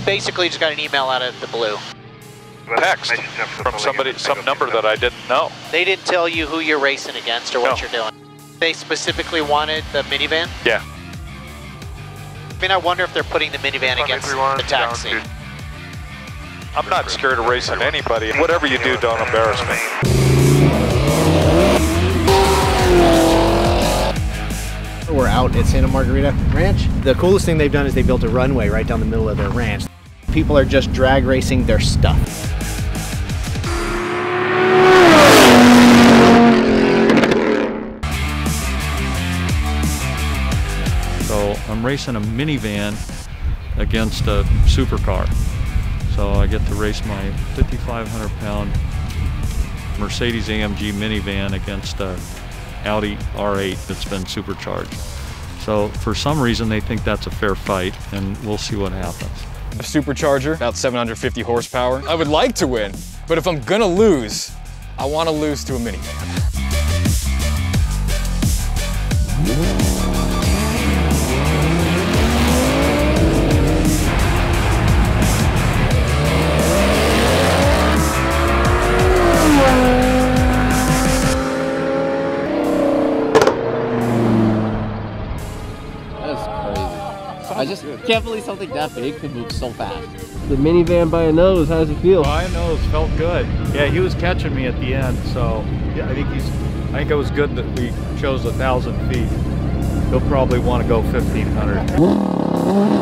basically just got an email out of the blue. Text from somebody, some number that I didn't know. They didn't tell you who you're racing against or what you're doing. They specifically wanted the minivan? Yeah. I mean, I wonder if they're putting the minivan against the taxi. I'm not scared of racing anybody. Whatever you do, don't embarrass me. We're out at Santa Margarita Ranch. The coolest thing they've done is they built a runway right down the middle of their ranch. People are just drag racing their stuff. So I'm racing a minivan against a supercar. So I get to race my 5,500 pound Mercedes AMG minivan against a Audi R8 that's been supercharged. So for some reason they think that's a fair fight, and we'll see what happens. A supercharger, about 750 horsepower. I would like to win, but if I'm gonna lose, I want to lose to a minivan. I just can't believe something that big could move so fast. The minivan by a nose, how does it feel? By a nose, felt good. Yeah, he was catching me at the end, so yeah, I think it was good that we chose 1,000 feet. He'll probably want to go 1,500.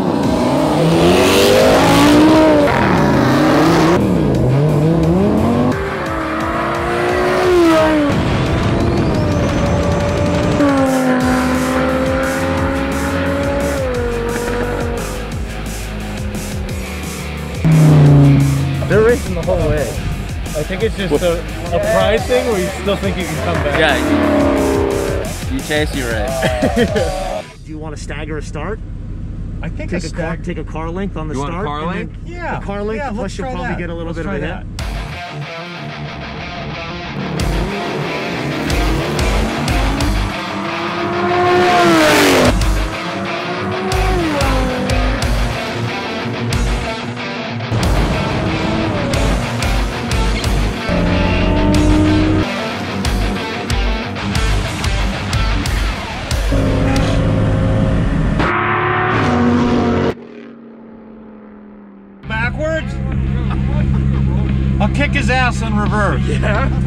They're racing the whole way. I think it's just a pride thing where you still think you can come back. Yeah, you chase, you race. Do you want to stagger a start? I think Take a car length on the start. You want a car length? Yeah. A car length, plus you'll probably get a little bit of a hit. Backwards? I'll kick his ass in reverse. Yeah?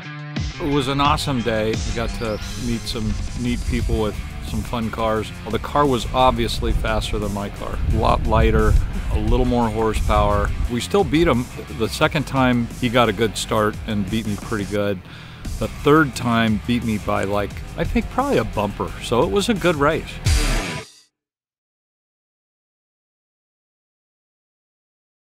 It was an awesome day. We got to meet some neat people with some fun cars. Well, the car was obviously faster than my car. A lot lighter, a little more horsepower. We still beat him. The second time he got a good start and beat me pretty good. The third time beat me by I think probably a bumper. So it was a good race.